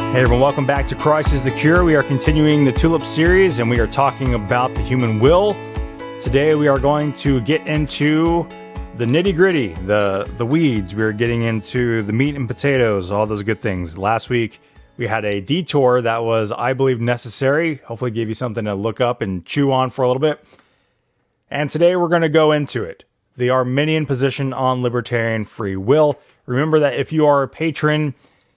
Hey everyone, welcome back to Christ is the Cure. We are continuing the TULIP series and we are talking about the human will. Today we are going to get into the nitty-gritty, the weeds. We're getting into the meat and potatoes, all those good things. Last week we had a detour that was, I believe, necessary. Hopefully gave you something to look up and chew on for a little bit. And today we're going to go into it. The Arminian position on libertarian free will. Remember that if you are a patron,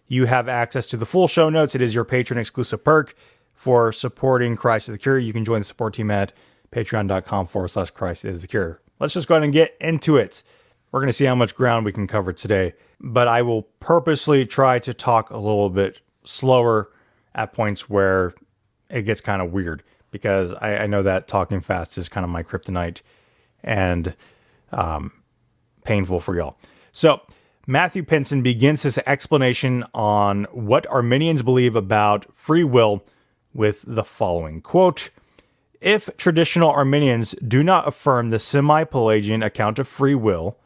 you have access to the full show notes. It is your patron exclusive perk for supporting Christ is the Cure. You can join the support team at patreon.com/Christ is the Cure. Let's just go ahead and get into it. We're going to see how much ground we can cover today, but I will purposely try to talk a little bit slower at points where it gets kind of weird, because I know that talking fast is kind of my kryptonite and painful for y'all. So, Matthew Pinson begins his explanation on what Arminians believe about free will with the following quote: "If traditional Arminians do not affirm the semi-Pelagian account of free will,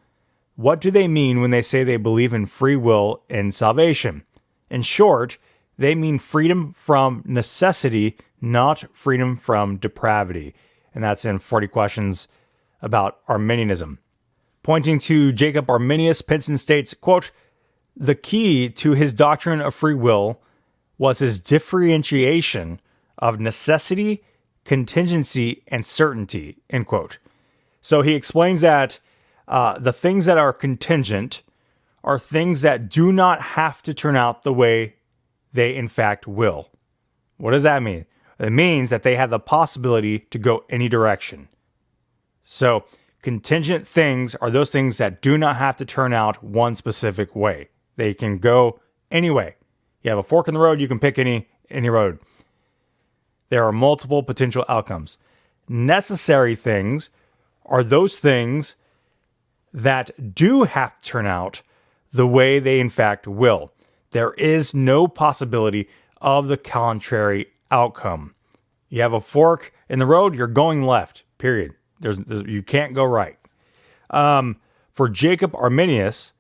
what do they mean when they say they believe in free will in salvation? In short, they mean freedom from necessity, not freedom from depravity." And that's in 40 Questions About Arminianism. Pointing to Jacob Arminius, Pinson states, quote, "The key to his doctrine of free will was his differentiation of necessity, contingency, and certainty," end quote. So he explains that the things that are contingent are things that do not have to turn out the way they in fact will. What does that mean? It means that they have the possibility to go any direction. So contingent things are those things that do not have to turn out one specific way. They can go any way. You have a fork in the road, you can pick any road. There are multiple potential outcomes. Necessary things are those things that do have to turn out the way they in fact will. There is no possibility of the contrary outcome. You have a fork in the road, you're going left, period. You can't go right. For Jacob Arminius,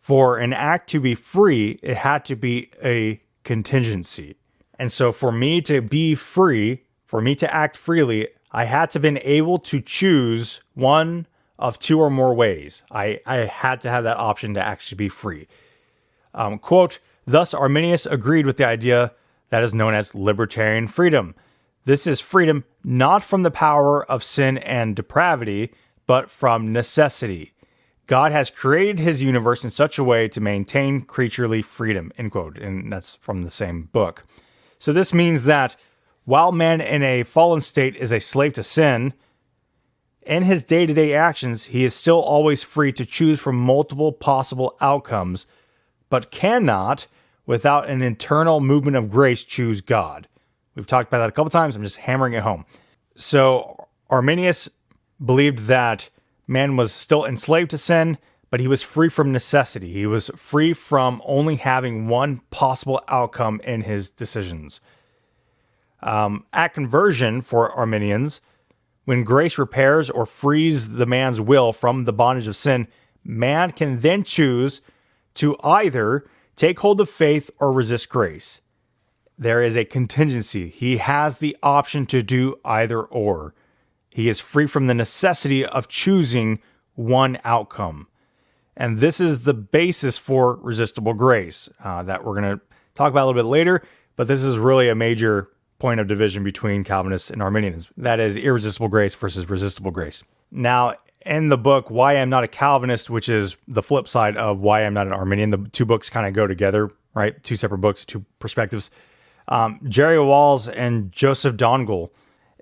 for an act to be free, it had to be a contingency. And so for me to be free, for me to act freely, I had to have been able to choose one of two or more ways. I had to have that option to actually be free. Quote, "Thus Arminius agreed with the idea that is known as libertarian freedom. This is freedom not from the power of sin and depravity, but from necessity. God has created his universe in such a way to maintain creaturely freedom," end quote. And that's from the same book. So this means that while man in a fallen state is a slave to sin, in his day-to-day actions, he is still always free to choose from multiple possible outcomes, but cannot, without an internal movement of grace, choose God. We've talked about that a couple times. I'm just hammering it home. So Arminius believed that man was still enslaved to sin, but he was free from necessity. He was free from only having one possible outcome in his decisions. At conversion for Arminians, when grace repairs or frees the man's will from the bondage of sin, man can then choose to either take hold of faith or resist grace. There is a contingency. He has the option to do either or. He is free from the necessity of choosing one outcome. And this is the basis for resistible grace that we're going to talk about a little bit later, but this is really a major point of division between Calvinists and Arminians. That is irresistible grace versus resistible grace. Now, in the book, Why I'm Not a Calvinist, which is the flip side of Why I'm Not an Arminian, the two books kind of go together, right? Two separate books, two perspectives. Jerry Walls and Joseph Dongle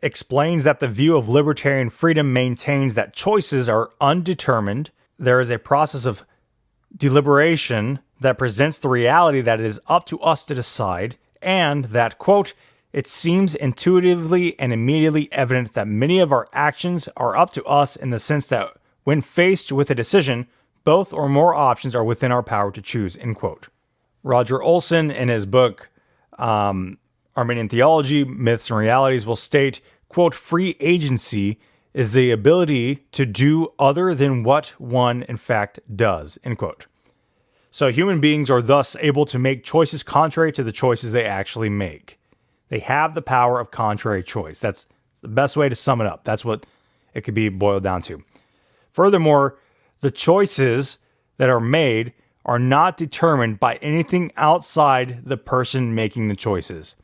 explains that the view of libertarian freedom maintains that choices are undetermined. There is a process of deliberation that presents the reality that it is up to us to decide, and that, quote, "It seems intuitively and immediately evident that many of our actions are up to us in the sense that when faced with a decision, both or more options are within our power to choose," end quote. Roger Olson, in his book, Arminian Theology, Myths and Realities, will state, quote, "Free agency is the ability to do other than what one in fact does," end quote. So human beings are thus able to make choices contrary to the choices they actually make. They have the power of contrary choice. That's the best way to sum it up. That's what it could be boiled down to. Furthermore, the choices that are made are not determined by anything outside the person making the choices.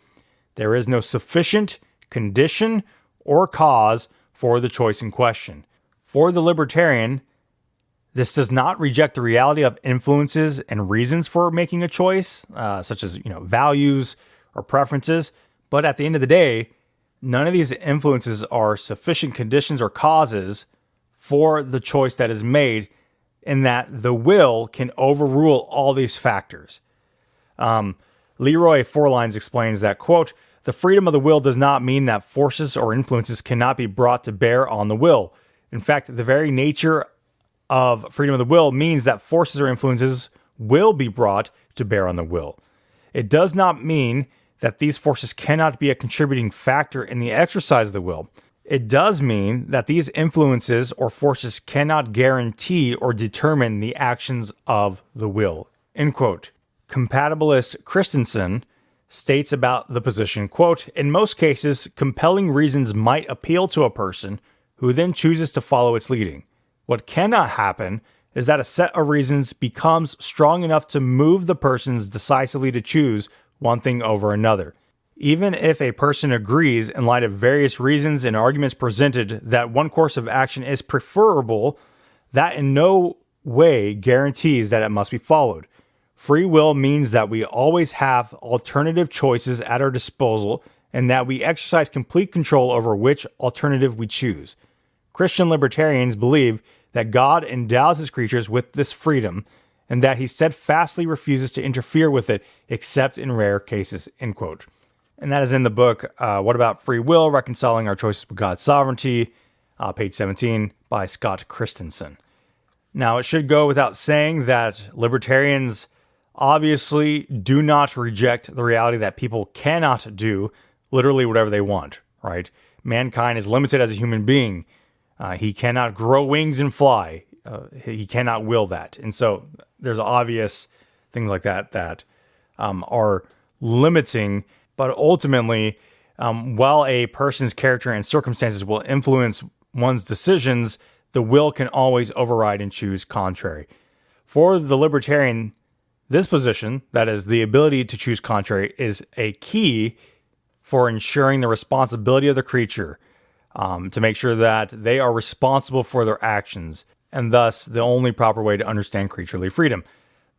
There is no sufficient condition or cause for the choice in question. For the libertarian, this does not reject the reality of influences and reasons for making a choice, such as values or preferences. But at the end of the day, none of these influences are sufficient conditions or causes for the choice that is made, in that the will can overrule all these factors. Leroy Forlines explains that, quote, "The freedom of the will does not mean that forces or influences cannot be brought to bear on the will. In fact, the very nature of freedom of the will means that forces or influences will be brought to bear on the will. It does not mean that these forces cannot be a contributing factor in the exercise of the will. It does mean that these influences or forces cannot guarantee or determine the actions of the will." End quote. Compatibilist Christensen states about the position, quote, "In most cases, compelling reasons might appeal to a person who then chooses to follow its leading. What cannot happen is that a set of reasons becomes strong enough to move the persons decisively to choose one thing over another. Even if a person agrees, in light of various reasons and arguments presented, that one course of action is preferable, that in no way guarantees that it must be followed. Free will means that we always have alternative choices at our disposal and that we exercise complete control over which alternative we choose. Christian libertarians believe that God endows his creatures with this freedom and that he steadfastly refuses to interfere with it except in rare cases." End quote. And that is in the book, What About Free Will? Reconciling Our Choices with God's Sovereignty, page 17, by Scott Christensen. Now, it should go without saying that libertarians obviously do not reject the reality that people cannot do literally whatever they want, right? Mankind is limited as a human being. He cannot grow wings and fly. He cannot will that. And so there's obvious things like that are limiting. But ultimately, while a person's character and circumstances will influence one's decisions, the will can always override and choose contrary. For the libertarian, this position, that is, the ability to choose contrary, is a key for ensuring the responsibility of the creature, to make sure that they are responsible for their actions, and thus the only proper way to understand creaturely freedom.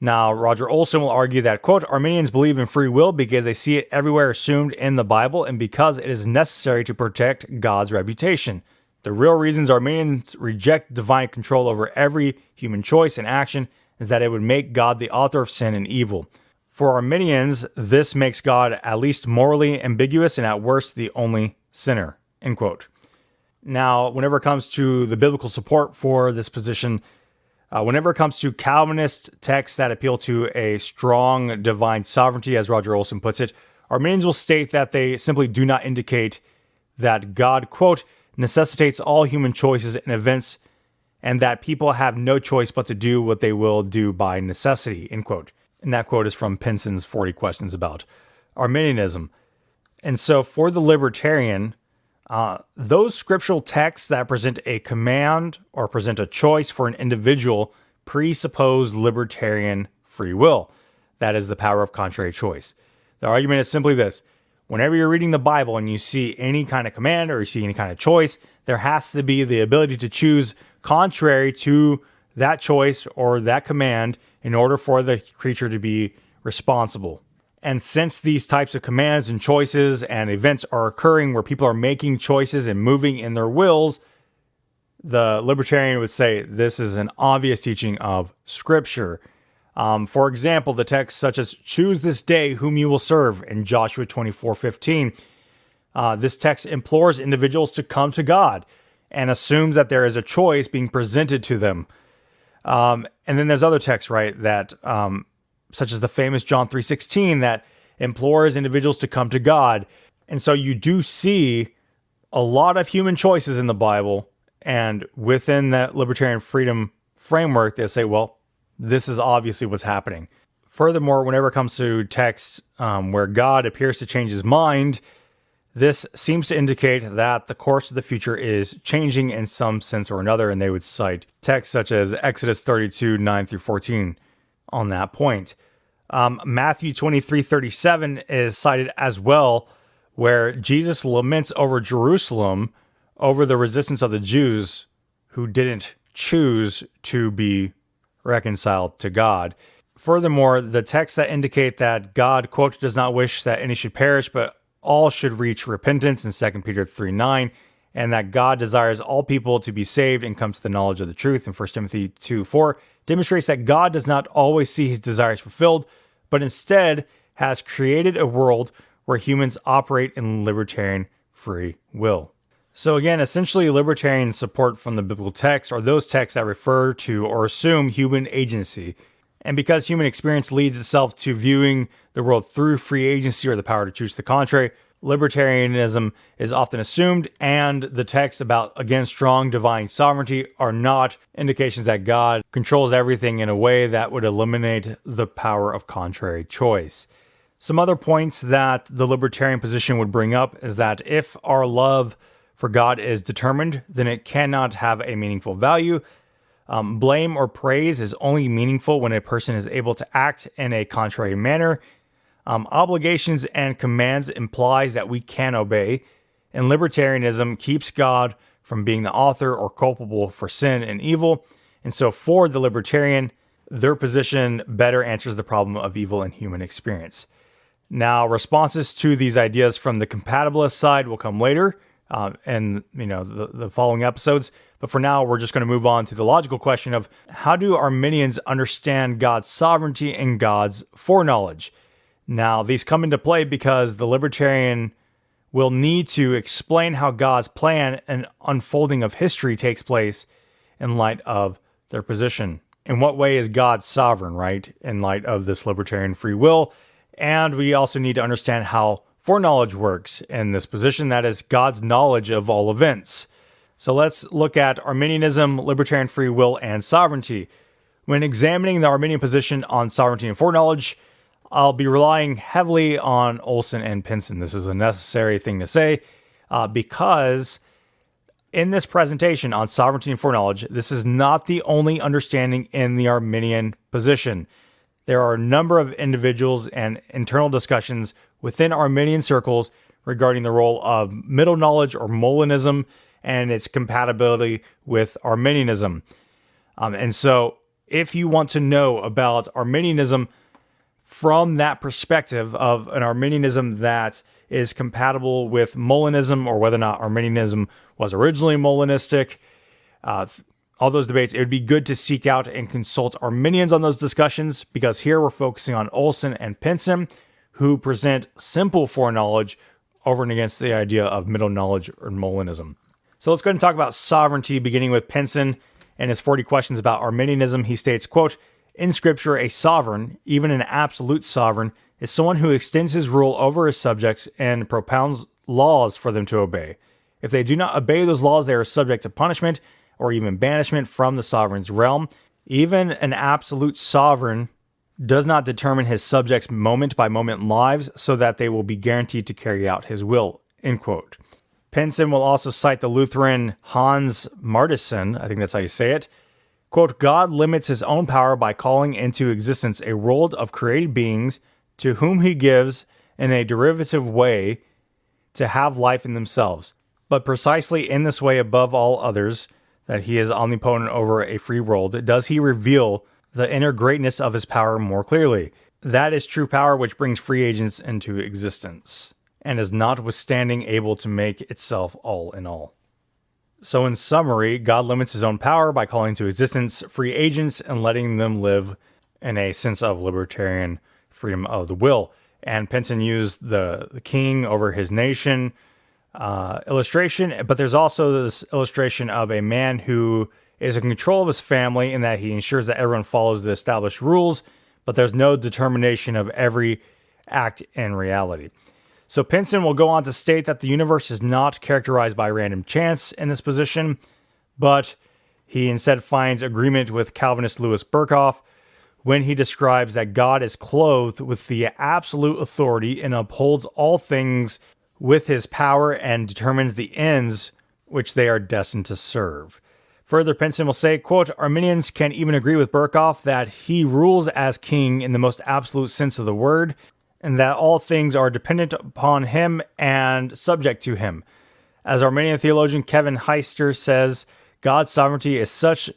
Now, Roger Olson will argue that, quote, "Arminians believe in free will because they see it everywhere assumed in the Bible and because it is necessary to protect God's reputation. The real reasons Arminians reject divine control over every human choice and action is that it would make God the author of sin and evil. For Arminians, this makes God at least morally ambiguous and at worst the only sinner." End quote. Now, whenever it comes to the biblical support for this position, whenever it comes to Calvinist texts that appeal to a strong divine sovereignty, as Roger Olson puts it, Arminians will state that they simply do not indicate that God, quote, "necessitates all human choices and events, and that people have no choice but to do what they will do by necessity," end quote. And that quote is from Pinson's 40 Questions About Arminianism. And so for the libertarian, those scriptural texts that present a command or present a choice for an individual presuppose libertarian free will. That is the power of contrary choice. The argument is simply this: whenever you're reading the Bible and you see any kind of command or you see any kind of choice, there has to be the ability to choose contrary to that choice or that command in order for the creature to be responsible. And since these types of commands and choices and events are occurring where people are making choices and moving in their wills, the libertarian would say this is an obvious teaching of Scripture. For example, the text such as "choose this day whom you will serve" in Joshua 24:15. This text implores individuals to come to God and assumes that there is a choice being presented to them. And then there's other texts, right, that such as the famous John 3:16 that implores individuals to come to God. And so you do see a lot of human choices in the Bible, and within that libertarian freedom framework, they say, well, This is obviously what's happening. Furthermore, whenever it comes to texts where God appears to change his mind, this seems to indicate that the course of the future is changing in some sense or another, and they would cite texts such as Exodus 32, 9 through 14 on that point. Matthew 23:37 is cited as well, where Jesus laments over Jerusalem over the resistance of the Jews who didn't choose to be reconciled to God. Furthermore, the texts that indicate that God, quote, does not wish that any should perish, but all should reach repentance in 2 Peter 3:9, and that God desires all people to be saved and come to the knowledge of the truth in 1 Timothy 2:4, demonstrates that God does not always see his desires fulfilled, but instead has created a world where humans operate in libertarian free will. So again, essentially libertarian support from the biblical text are those texts that refer to or assume human agency. And because human experience leads itself to viewing the world through free agency or the power to choose to the contrary, libertarianism is often assumed, and the texts about, again, strong divine sovereignty are not indications that God controls everything in a way that would eliminate the power of contrary choice. Some other points that the libertarian position would bring up is that if our love for God is determined, then it cannot have a meaningful value. Blame or praise is only meaningful when a person is able to act in a contrary manner. Obligations and commands implies that we can obey, and libertarianism keeps God from being the author or culpable for sin and evil. And so for the libertarian, their position better answers the problem of evil in human experience. Now, responses to these ideas from the compatibilist side will come later in the following episodes. But for now, we're just going to move on to the logical question of how do Arminians understand God's sovereignty and God's foreknowledge? Now, these come into play because the libertarian will need to explain how God's plan and unfolding of history takes place in light of their position. In what way is God sovereign, right, in light of this libertarian free will? And we also need to understand how foreknowledge works in this position, that is, God's knowledge of all events. So let's look at Arminianism, libertarian free will, and sovereignty. When examining the Arminian position on sovereignty and foreknowledge, I'll be relying heavily on Olson and Pinson. This is a necessary thing to say because in this presentation on sovereignty and foreknowledge, this is not the only understanding in the Arminian position. There are a number of individuals and internal discussions within Arminian circles regarding the role of middle knowledge or Molinism and its compatibility with Arminianism. And so if you want to know about Arminianism from that perspective of an Arminianism that is compatible with Molinism, or whether or not Arminianism was originally Molinistic, all those debates, it would be good to seek out and consult Arminians on those discussions, because here we're focusing on Olson and Pinson, who present simple foreknowledge over and against the idea of middle knowledge or Molinism. So let's go ahead and talk about sovereignty, beginning with Pinson and his 40 questions about Arminianism. He states, quote, "In Scripture, a sovereign, even an absolute sovereign, is someone who extends his rule over his subjects and propounds laws for them to obey. If they do not obey those laws, they are subject to punishment or even banishment from the sovereign's realm. Even an absolute sovereign does not determine his subjects' moment-by-moment lives so that they will be guaranteed to carry out his will," end quote. Pinson will also cite the Lutheran Hans Martisson, I think that's how you say it, quote, "God limits his own power by calling into existence a world of created beings to whom he gives, in a derivative way, to have life in themselves. But precisely in this way, above all others, that he is omnipotent over a free world, does he reveal the inner greatness of his power more clearly. That is true power which brings free agents into existence, and is notwithstanding able to make itself all in all." So in summary, God limits his own power by calling into existence free agents and letting them live in a sense of libertarian freedom of the will. And Pinson used the king over his nation illustration, but there's also this illustration of a man who is in control of his family in that he ensures that everyone follows the established rules, but there's no determination of every act in reality. So Pinson will go on to state that the universe is not characterized by random chance in this position, but he instead finds agreement with Calvinist Louis Berkhoff, when he describes that God is clothed with the absolute authority and upholds all things with his power and determines the ends which they are destined to serve. Further, Pinson will say, quote, Arminians can even agree with Berkhoff that he rules as king in the most absolute sense of the word, and that all things are dependent upon him and subject to him. As Arminian theologian Kevin Heister says, God's sovereignty is such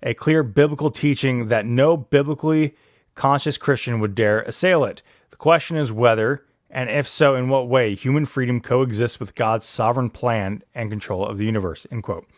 a clear biblical teaching that no biblically conscious Christian would dare assail it. The question is whether, and if so, in what way, human freedom coexists with God's sovereign plan and control of the universe, end quote.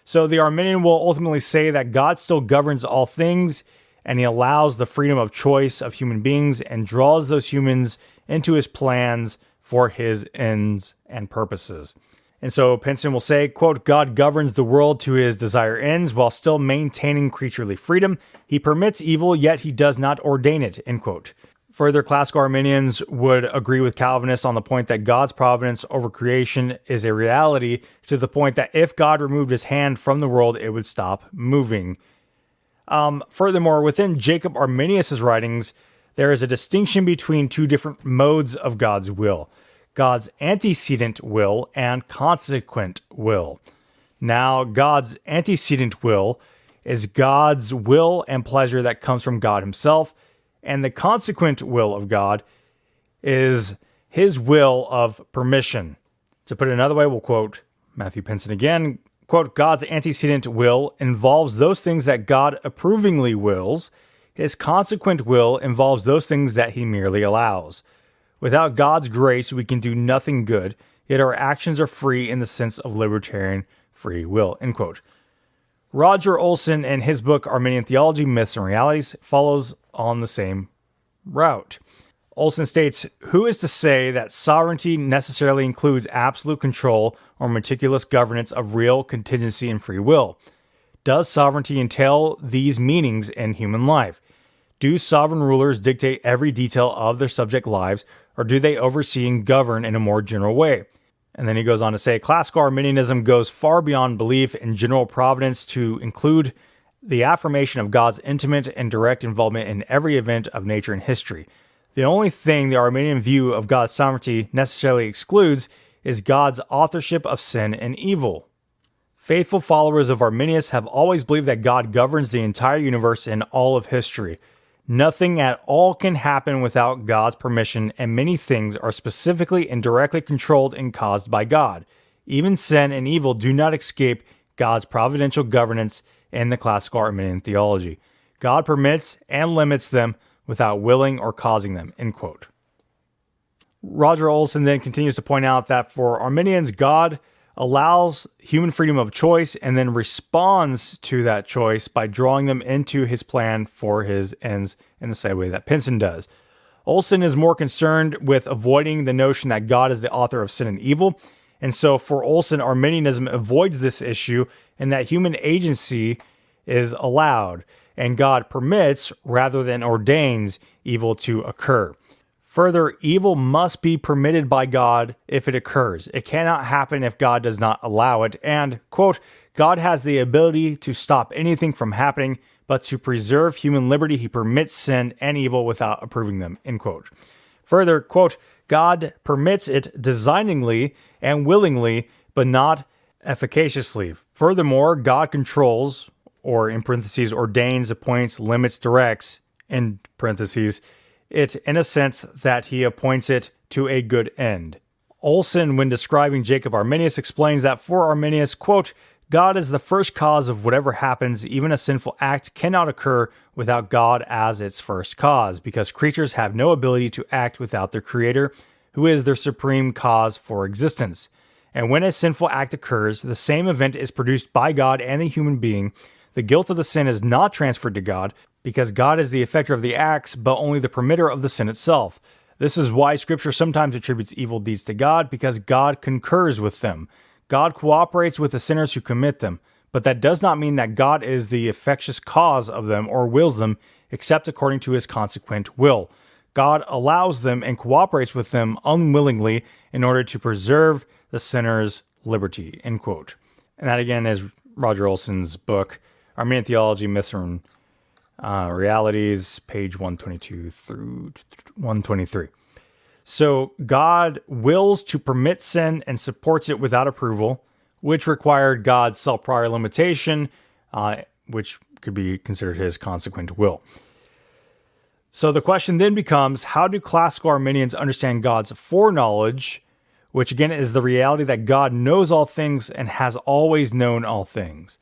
So the Arminian will ultimately say that God still governs all things, and he allows the freedom of choice of human beings and draws those humans into his plans for his ends and purposes. And so Pinson will say, quote, God governs the world to his desired ends while still maintaining creaturely freedom. He permits evil, yet he does not ordain it, end quote. Further, classical Arminians would agree with Calvinists on the point that God's providence over creation is a reality, to the point that if God removed his hand from the world, it would stop moving. Furthermore, within Jacob Arminius' writings, there is a distinction between two different modes of God's will: God's antecedent will and consequent will. Now, God's antecedent will is God's will and pleasure that comes from God himself, and the consequent will of God is his will of permission. To put it another way, we'll quote Matthew Pinson again, quote, God's antecedent will involves those things that God approvingly wills. His consequent will involves those things that he merely allows. Without God's grace, we can do nothing good, yet our actions are free in the sense of libertarian free will, end quote. Roger Olson, in his book Arminian Theology, Myths and Realities, follows on the same route. Olson states, who is to say that sovereignty necessarily includes absolute control or meticulous governance of real contingency and free will? Does sovereignty entail these meanings in human life? Do sovereign rulers dictate every detail of their subject lives, or do they oversee and govern in a more general way? And then he goes on to say, classical Arminianism goes far beyond belief in general providence to include the affirmation of God's intimate and direct involvement in every event of nature and history. The only thing the Arminian view of God's sovereignty necessarily excludes is God's authorship of sin and evil. Faithful followers of Arminius have always believed that God governs the entire universe and all of history. Nothing at all can happen without God's permission, and many things are specifically and directly controlled and caused by God. Even sin and evil do not escape God's providential governance in the classical Arminian theology. God permits and limits them without willing or causing them, end quote. Roger Olson then continues to point out that for Arminians, God allows human freedom of choice and then responds to that choice by drawing them into his plan for his ends in the same way that Pinson does. Olson is more concerned with avoiding the notion that God is the author of sin and evil, and so for Olson, Arminianism avoids this issue in that human agency is allowed, and God permits rather than ordains evil to occur. Further, evil must be permitted by God if it occurs. It cannot happen if God does not allow it. And, quote, God has the ability to stop anything from happening, but to preserve human liberty, he permits sin and evil without approving them, end quote. Further, quote, God permits it designingly and willingly, but not efficaciously. Furthermore, God controls, or in parentheses, ordains, appoints, limits, directs, in parentheses, it in a sense that he appoints it to a good end. Olson, when describing Jacob Arminius, explains that for Arminius, quote, God is the first cause of whatever happens. Even a sinful act cannot occur without God as its first cause, because creatures have no ability to act without their Creator, who is their supreme cause for existence. And when a sinful act occurs, the same event is produced by God and the human being. The guilt of the sin is not transferred to God, because God is the effector of the acts, but only the permitter of the sin itself. This is why Scripture sometimes attributes evil deeds to God, because God concurs with them. God cooperates with the sinners who commit them, but that does not mean that God is the effectuous cause of them or wills them, except according to his consequent will. God allows them and cooperates with them unwillingly in order to preserve the sinner's liberty, end quote. And that again is Roger Olson's book, Arminian Theology, Myths and Realities, page 122 through 123. So God wills to permit sin and supports it without approval, which required God's self-prior limitation, which could be considered his consequent will. So the question then becomes, how do classical Arminians understand God's foreknowledge, which again is the reality that God knows all things and has always known all things?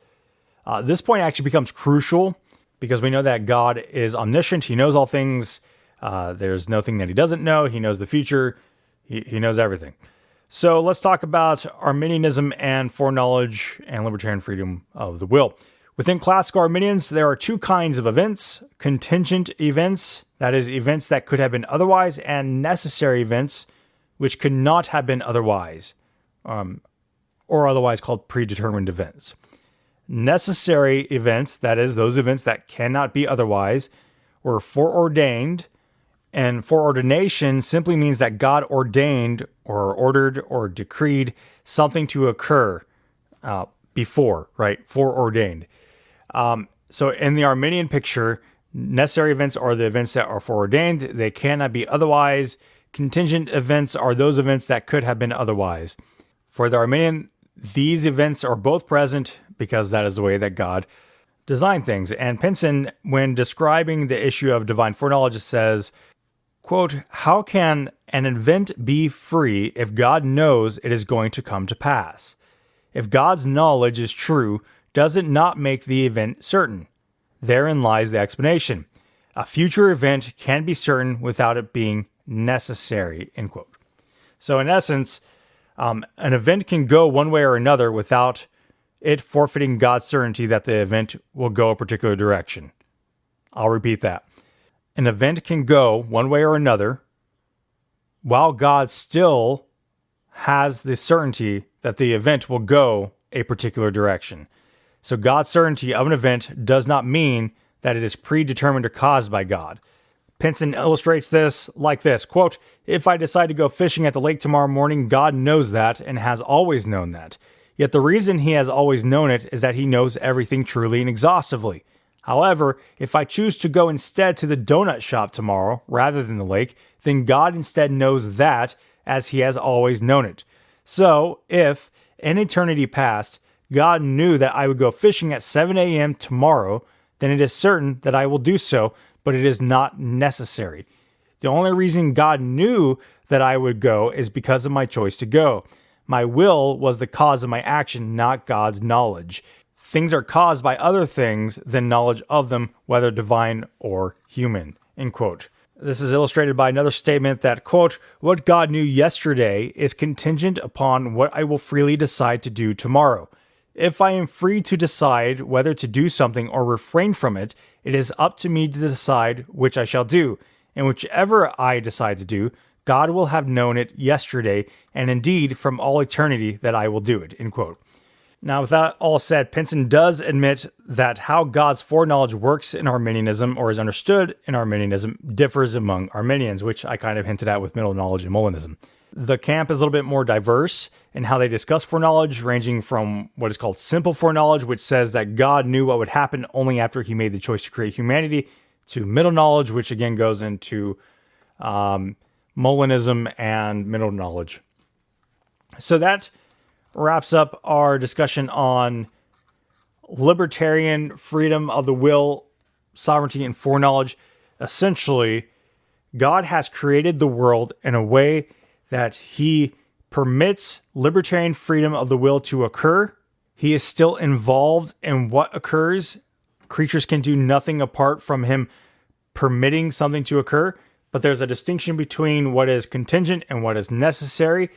This point actually becomes crucial because we know that God is omniscient. He knows all things. There's nothing that he doesn't know. He knows the future. He knows everything. So let's talk about Arminianism and foreknowledge and libertarian freedom of the will. Within classical Arminians, there are two kinds of events: contingent events, that is, events that could have been otherwise, and necessary events, which could not have been otherwise, or otherwise called predetermined events. Necessary events, that is, those events that cannot be otherwise, were foreordained, and foreordination simply means that God ordained or ordered or decreed something to occur before, right? Foreordained. So in the Arminian picture, necessary events are the events that are foreordained. They cannot be otherwise. Contingent events are those events that could have been otherwise. For the Arminian, these events are both present because that is the way that God designed things. And Pinson, when describing the issue of divine foreknowledge, says, quote, "How can an event be free if God knows it is going to come to pass? If God's knowledge is true, does it not make the event certain? Therein lies the explanation. A future event can be certain without it being necessary," end quote. So in essence, an event can go one way or another without it forfeiting God's certainty that the event will go a particular direction. I'll repeat that. An event can go one way or another while God still has the certainty that the event will go a particular direction. So God's certainty of an event does not mean that it is predetermined or caused by God. Pinson illustrates this like this, quote, "If I decide to go fishing at the lake tomorrow morning, God knows that and has always known that. Yet the reason he has always known it is that he knows everything truly and exhaustively. However, if I choose to go instead to the donut shop tomorrow rather than the lake, then God instead knows that as he has always known it. So, if, in eternity past, God knew that I would go fishing at 7 a.m. tomorrow, then it is certain that I will do so, but it is not necessary. The only reason God knew that I would go is because of my choice to go. My will was the cause of my action, not God's knowledge. Things are caused by other things than knowledge of them, whether divine or human," end quote. This is illustrated by another statement that, quote, "What God knew yesterday is contingent upon what I will freely decide to do tomorrow. If I am free to decide whether to do something or refrain from it, it is up to me to decide which I shall do. And whichever I decide to do, God will have known it yesterday, and indeed from all eternity that I will do it," end quote. Now, with that all said, Pinson does admit that how God's foreknowledge works in Arminianism, or is understood in Arminianism, differs among Arminians, which I kind of hinted at with middle knowledge and Molinism. The camp is a little bit more diverse in how they discuss foreknowledge, ranging from what is called simple foreknowledge, which says that God knew what would happen only after he made the choice to create humanity, to middle knowledge, which again goes into Molinism and middle knowledge. So that wraps up our discussion on libertarian freedom of the will, sovereignty, and foreknowledge. Essentially, God has created the world in a way that he permits libertarian freedom of the will to occur. He is still involved in what occurs. Creatures can do nothing apart from him permitting something to occur, but there's a distinction between what is contingent and what is necessary.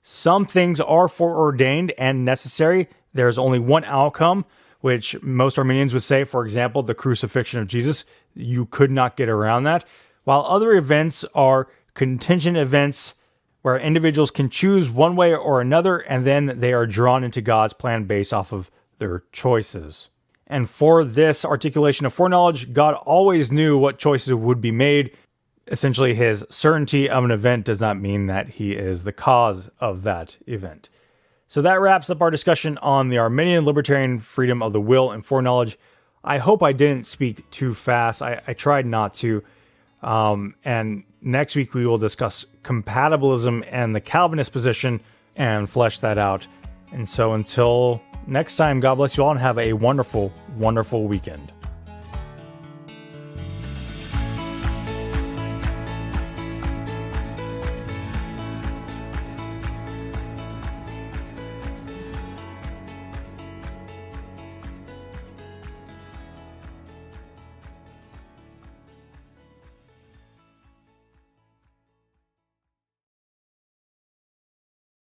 Some things are foreordained and necessary. There's only one outcome, which most Arminians would say, for example, the crucifixion of Jesus. You could not get around that. While other events are contingent events where individuals can choose one way or another, and then they are drawn into God's plan based off of their choices. And for this articulation of foreknowledge, God always knew what choices would be made. Essentially, his certainty of an event does not mean that he is the cause of that event. So that wraps up our discussion on the Arminian Libertarian Freedom of the Will and Foreknowledge. I hope I didn't speak too fast. I tried not to. And next week we will discuss compatibilism and the Calvinist position and flesh that out. And so until next time, God bless you all and have a wonderful, wonderful weekend.